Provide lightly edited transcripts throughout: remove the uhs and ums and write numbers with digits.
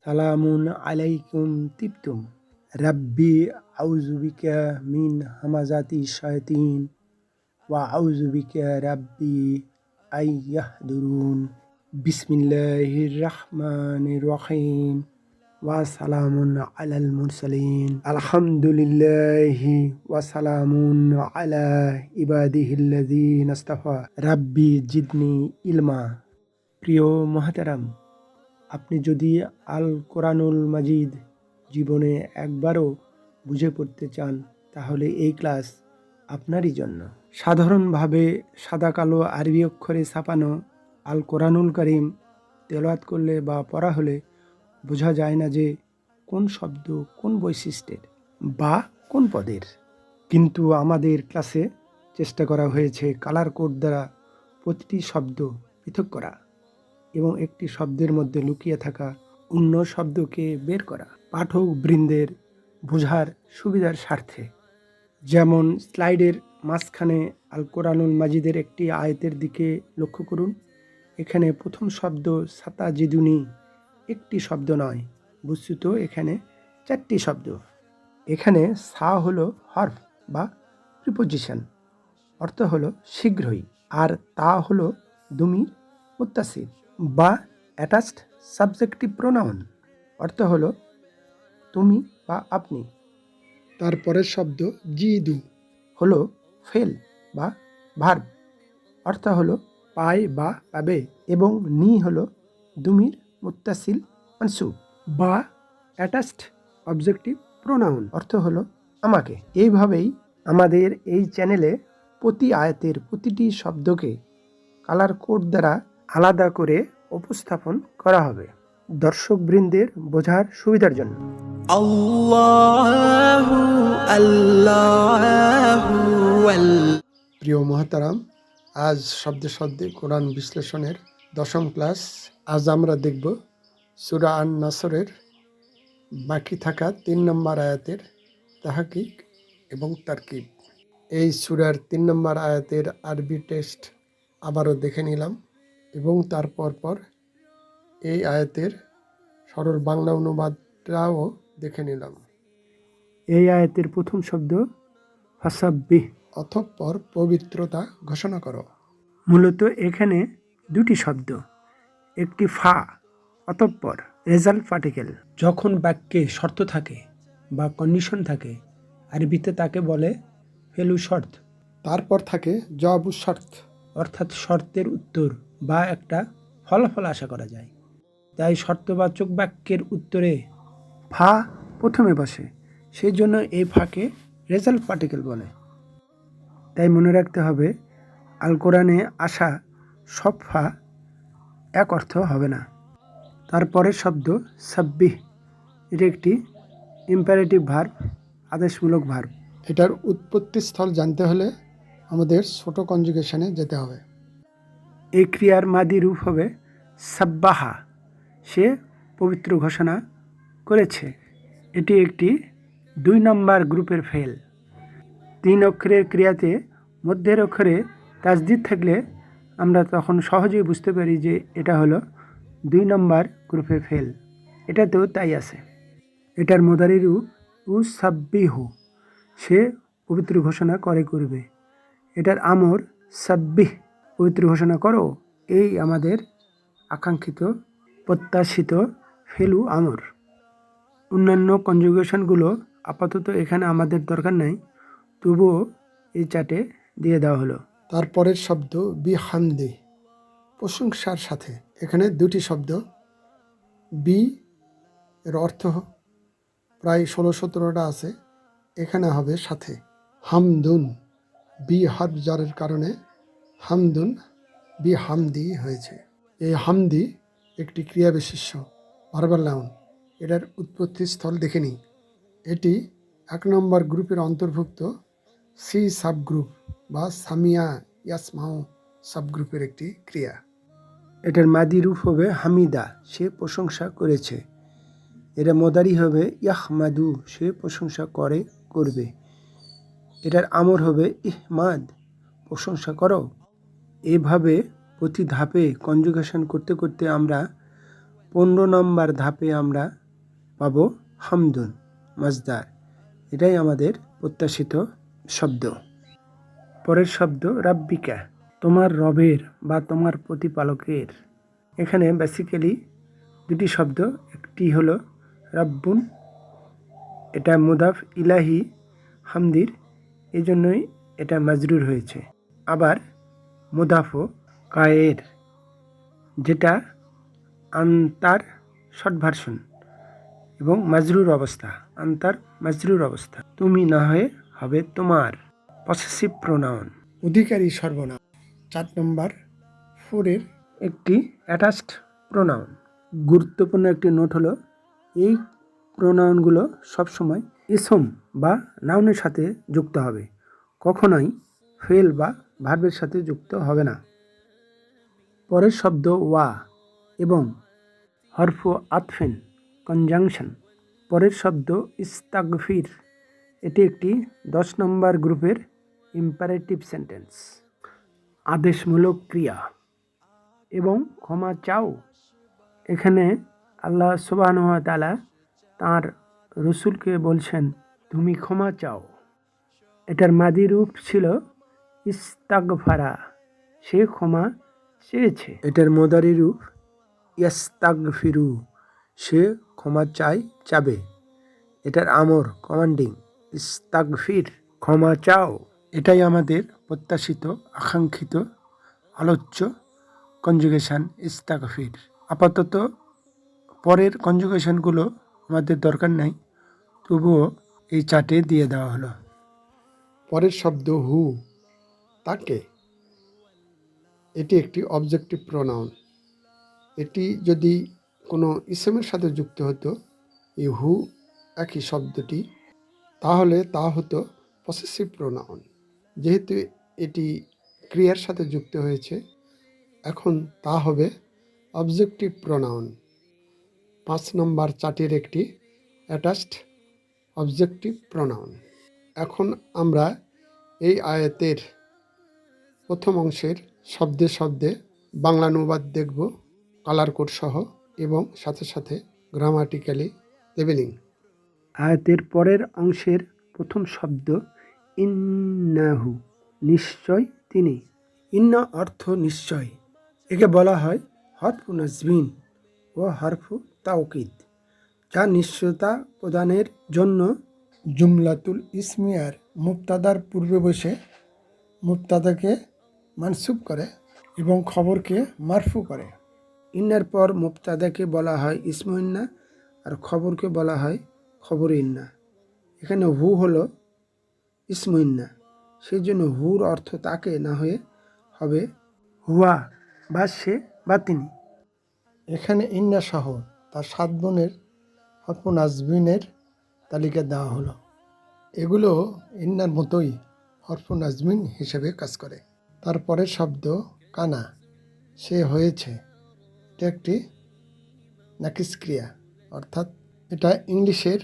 সালামুন আলাইকুম তিবতুম রাব্বি আউযু বিকা মিন হামাযাতি শায়াতিন ওয়া আউযু বিকা রাব্বি আইয়াহদুরুন বিসমিল্লাহির রাহমানির রহিম ওয়া সালামুন আলাল মুরসালিন আলহামদুলিল্লাহি ওয়া সালামুন আলা ইবাদিহিল্লাযিনা ইসতাফা রাব্বি জিদনি ইলমা। প্রিয় মুহতারাম, আপনি যদি আল কোরআনুল মাজিদ জীবনে একবারও বুঝে পড়তে চান তাহলে এই ক্লাস আপনারই জন্য। সাধারণভাবে সাদা কালো আরবি অক্ষরে ছাপানো আল কোরআনুল কারীম তেলাওয়াত করলে বা পড়া হলে বোঝা যায় না যে কোন শব্দ কোন বৈশিষ্ট্যের বা কোন পদের। কিন্তু আমাদের ক্লাসে চেষ্টা করা হয়েছে কালার কোড দ্বারা প্রতিটি শব্দ পৃথক করা এবং একটি শব্দের মধ্যে লুকিয়ে থাকা অন্য শব্দকে বের করা পাঠক বৃন্দের বোঝার সুবিধার স্বার্থে। যেমন স্লাইডের মাঝখানে আল কোরআনুল মাজিদের একটি আয়াতের দিকে লক্ষ্য করুন। এখানে প্রথম শব্দ সাতাজিদুনি একটি শব্দ নয়, বস্তুত এখানে 4টি শব্দ। এখানে সা হলো হরফ বা প্রিপোজিশন, অর্থ হলো শীঘ্রই, আর তা হলো দুমির মুত্তাসিল বা অ্যাটাচড সাবজেক্টিভ প্রোনাউন, অর্থ হলো তুমি বা আপনি। তারপরের শব্দ জিদু হলো ফেল বা ভার্ব, অর্থ হলো পায় বা পাবে, এবং নি হলো দুমির মুত্তাসিল মানসুব বা অ্যাটাচড অবজেক্টিভ প্রোনাউন, অর্থ হলো আমাকে। এইভাবেই আমাদের এই চ্যানেলে প্রতি আয়াতের প্রতিটি শব্দকে কালার কোড দ্বারা আলাদা করে উপস্থাপন করা হবে দর্শকবৃন্দের বোঝার সুবিধার জন্য। আল্লাহু আল্লাহু প্রিয় মুহতারাম, আজ শব্দে শব্দে কোরআন বিশ্লেষণের 10ম ক্লাস। আজ আমরা দেখব সূরা আন-নাসরের বাকি থাকা 3 নম্বর আয়াতের তাহকিক এবং তারকিব। এই সূরার 3 নম্বর আয়াতের আরবি টেক্সট আবারও দেখে নিলাম এবং তারপর এই আয়াতের সরল বাংলা অনুবাদটাও দেখে নিলাম। এই আয়াতের প্রথম শব্দ ফাসাব্বিহ, অতঃপর পবিত্রতা ঘোষণা করো। মূলত এখানে দুটি শব্দ, একটি ফা অতঃপর রেজাল্ট পার্টিকেল। যখন বাক্যে শর্ত থাকে বা কন্ডিশন থাকে আরবিতে তাকে বলে ফেলু শর্ত। তারপর থাকে জবাবু শর্ত, অর্থাৎ শর্তের উত্তর বা একটা ফলাফল আশা করা যায়। তাই শর্তবাচক বাক্যের উত্তরে ফা প্রথমে বসে, সেই জন্য এই ফাকে রেজাল্ট পার্টিকেল বলে। তাই মনে রাখতে হবে আল কোরআনে আসা সব ফা এক অর্থ হবে না। তারপরের শব্দ সাব্বিহ, এটি একটি ইম্পারেটিভ ভার্ব, আদেশমূলক ভার্ব। এটার উৎপত্তি স্থল জানতে হলে আমাদের ছোট কনজুগেশনে যেতে হবে। এই ক্রিয়ার মাদি রূপ হবে সাব্বাহা, সে পবিত্র ঘোষণা করেছে। এটি একটি 2 নম্বর গ্রুপের ফেল। 3 অক্ষরের ক্রিয়াতে মধ্যের অক্ষরে তাসদিদ থাকলে আমরা তখন সহজেই বুঝতে পারি যে এটা হলো 2 নম্বর গ্রুপের ফেল। এটাতেও তাই আছে। এটার মুদারি রূপ উসাব্বিহু, সে পবিত্র ঘোষণা করবে। এটার আমর সাব্বিহ, পবিত্র ঘোষণা করো। এই আমাদের আকাঙ্ক্ষিত প্রত্যাশিত ফেলু আমর। অন্যান্য কনজুগেশনগুলো আপাতত এখানে আমাদের দরকার নাই, তবুও এই চার্টে দিয়ে দেওয়া হলো। তারপরের শব্দ বিহামদি, প্রশংসার সাথে। এখানে দুটি শব্দ, বি এর অর্থ প্রায় 16-17টা আছে, এখানে হবে সাথে। হামদুন, বি হার্ফ জারের কারণে হামদুন বি হামদি হয়েছে। এই হামদি একটি ক্রিয়া বিশেষ্য, ভার্বাল নাউন। এটার উৎপত্তি স্থল দেখে নিই। এটি 1 নম্বর গ্রুপের অন্তর্ভুক্ত সি সাবগ্রুপ বা সামিয়া ইয়াসমাউ সাবগ্রুপের একটি ক্রিয়া। এটার মাদি রূপ হবে হামিদা, সে প্রশংসা করেছে। এটা মোদারি হবে ইয়াহমাদু, সে প্রশংসা করবে। এটার আমর হবে ইহমাদ, প্রশংসা করো। এভাবে প্রতি ধাপে কনজুগেশন করতে করতে আমরা 15 নম্বর ধাপে আমরা পাবো হামদুন মাজদার। এটাই আমাদের প্রত্যাশিত শব্দ। পরের শব্দ রাব্বিকা, তোমার রবের বা তোমার প্রতিপালকের। এখানে বেসিক্যালি দুটি শব্দ, একটি হলো রাব্বুন, এটা মুদাফ ইলাহি হামদির, এই জন্যই এটা মাজরুর হয়েছে। আবার মুদাফও কায়ের, যেটা আন্তার শর্ট ভার্সন এবং মাজরুর অবস্থা, আন্তার মাজরুর অবস্থা। তুমি না হয়ে হবে তোমার। পসেসিভ প্রোনাউন, অধিকারী সর্বনাম। 4 নম্বর 4-এর একটি অ্যাটাচড প্রোনাউন। গুরুত্বপূর্ণ একটি নোট হলো এই প্রোনাউনগুলো সবসময় ইসম বা নাউনের সাথে যুক্ত হবে, কখনোই ফেল বা ভার্বের সাথে যুক্ত হবে না। পরের শব্দ ওয়া এবং হরফ আতফিন কনজাংশন। পরের শব্দ ইস্তাগফির, এটি একটি 10 নম্বর গ্রুপের ইম্পারেটিভ সেন্টেন্স, আদেশমূলক ক্রিয়া। এবং ক্ষমা চাও, এখানে আল্লাহ সুবহানাহু ওয়া তাআলা তাঁর রসুলকে বলছেন তুমি ক্ষমা চাও। এটার মাদি রূপ ছিল ইস্তাগফারা, সে ক্ষমা চেয়েছে। এটার মুদারি রূপ ইস্তাগফিরু, সে ক্ষমা চাবে। এটার আমর কমান্ডিং, ইস্তাগফির, ক্ষমা চাও। এটাই আমাদের প্রত্যাশিত আকাঙ্ক্ষিত আলোচ্য কনজুগেশন ইস্তাগফির। আপাতত পরের কনজুগেশনগুলো আমাদের দরকার নাই, তবুও এই চার্টে দিয়ে দেওয়া হলো। পরের শব্দ হু, তাকে। এটি একটি অবজেক্টিভ প্রোনাউন। এটি যদি কোনো ইসমের সাথে যুক্ত হতো, এই হু একই শব্দটি, তাহলে তা হতো পসেসিভ প্রোনাউন। যেহেতু এটি ক্রিয়ার সাথে যুক্ত হয়েছে, এখন তা হবে অবজেক্টিভ প্রোনাউন। 5 নম্বর চার্টের একটি অ্যাটাচড অবজেক্টিভ প্রোনাউন। এখন আমরা এই আয়াতের প্রথম অংশের শব্দে শব্দে বাংলা অনুবাদ দেখব, কালার কোড সহ এবং সাথে সাথে গ্রামাটিক্যালি লেবেলিং। আয়াতের পরের অংশের প্রথম শব্দ ইন্নাহু, নিশ্চয় তিনি। ইন্না অর্থ নিশ্চয়, একে বলা হয় হরফু নাজবিন ও হরফু তাওকিদ, যা নিশ্চয়তা প্রদানের জন্য জুমলাতুল ইসমিয়ার মুবতাদার পূর্বে বসে মুবতাদাকে মানসুব করে এবং খবরকে মারফু করে। ইন্নার পর মুবতাদাকে বলা হয় ইসমু ইন্না আর খবরকে বলা হয় খবর ইন্না। এখানে হু হলো ইসমু ইন্না, সেই জন্য হুর অর্থ তাকে না হয়ে হবে হুয়া বা সে বা তিনি। এখানে ইন্না সহ তার 7 গুণের হরফু নাজবিনের তালিকা দেওয়া হলো। এগুলো ইন্নার মতোই হরফু নাজমিন হিসেবে কাজ করে। তারপরের শব্দ কানা, সে হয়েছে। এটা একটি নাকিস ক্রিয়া, অর্থাৎ এটা ইংলিশের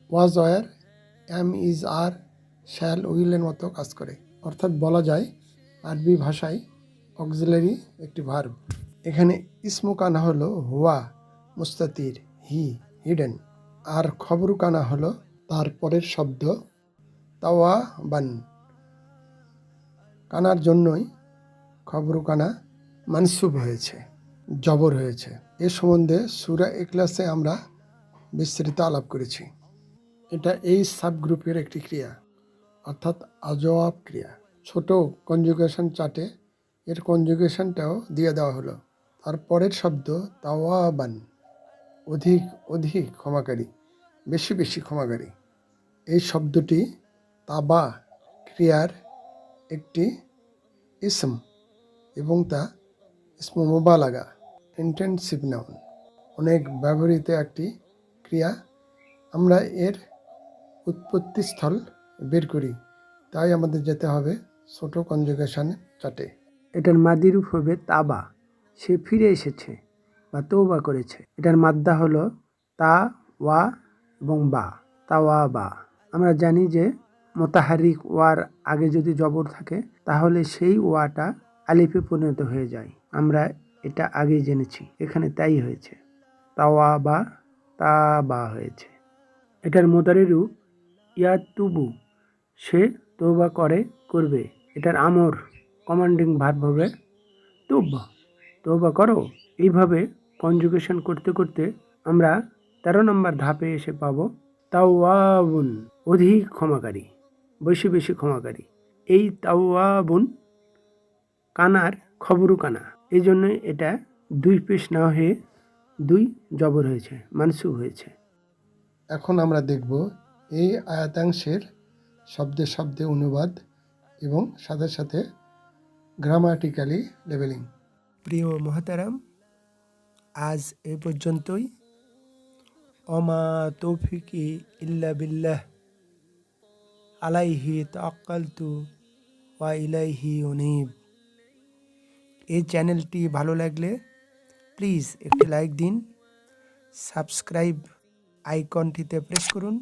was, were, am, is, are, shall, উইলের মতো কাজ করে। অর্থাৎ বলা যায় আরবি ভাষায় অক্সিলারি একটি ভার্ব। এখানে ইসমু কানা হলো হুয়া, মুস্তাতির, হি, হিডেন। আর খবরু কানা হলো তারপরের শব্দ তাওয়াবান। কানার জন্যই খবরু কানা মানসুব হয়েছে, জবর হয়েছে। এ সম্বন্ধে সূরা ইখলাসে আমরা বিস্তৃত আলাপ করেছি। এটা এই সাবগ্রুপের একটি ক্রিয়া, অর্থাৎ আজওয়াব ক্রিয়া। ছোট কনজুগেশন চার্টে এর কনজুগেশনটাও দিয়ে দেওয়া হলো। তারপরের শব্দ তাওয়াবান, অধিক অধিক ক্ষমাকারী, বেশি বেশি ক্ষমাকারী। এই শব্দটি তাবা ক্রিয়ার একটি ইসম এবং তা ইসমু মুবালাগা, ইন্টেন্সিভ নাউন, অনেক ব্যবহৃত একটি ক্রিয়া। আমরা এর উৎপত্তিস্থল বের করি, তাই আমাদের যেতে হবে ছোট কনজুগেশন চার্টে। এটার মাদি রূপ হবে তাবা, সে ফিরে এসেছে বা তওবা করেছে। এটার মাদ্দা হলো তা, ওয়া এবং বা, তাওয়া বা। আমরা জানি যে মোতাহারিক ওয়ার আগে যদি জবর থাকে তাহলে সেই ওয়াটা আলিফে পরিণত হয়ে যায়। আমরা এটা আগে জেনেছি, এখানে তাই হয়েছে। তাওয়া বা তা বা হয়েছে। এটার মোতারি রূপ ইয়াতুবু, সে তৌবা করে, করবে। এটার আমর কমান্ডিং ভার্ব হবে তুব, তৌবা করো। এইভাবে কনজুগেশন করতে করতে আমরা 13 নম্বর ধাপে এসে পাবো তাওয়াবুন, অধিক ক্ষমাকারী, বেশি বেশি ক্ষমাকারী। এই তাওয়াবুন কানার খবরু কানা, এই জন্য এটা 2 পেশ না হয়ে 2 জবর হয়েছে, মানসুব হয়েছে। এখন আমরা দেখব এই আয়াতাংশের শব্দে শব্দে অনুবাদ এবং সাথে সাথে গ্রামাটিক্যালি লেভেলিং। প্রিয় মোহতারাম, আজ এ পর্যন্তই। অমা তৌফিকি ইল্লা বিল্লাহ, আলাইহি তাওয়াক্কালতু ওয়া ইলাইহি উনীব। এই চ্যানেলটি ভালো লাগলে প্লিজ একটি লাইক দিন, সাবস্ক্রাইব আইকনটিতে প্রেস করুন,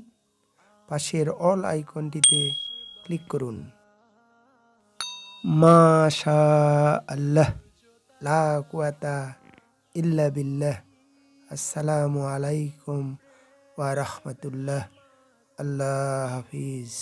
পাশের অল আইকনটিতে ক্লিক করুন। মাশা আল্লাহ, লা কুওয়াতা ইল্লা বিল্লাহ। আসসালামু আলাইকুম ওয়া রাহমাতুল্লাহ। আল্লাহ হাফিজ।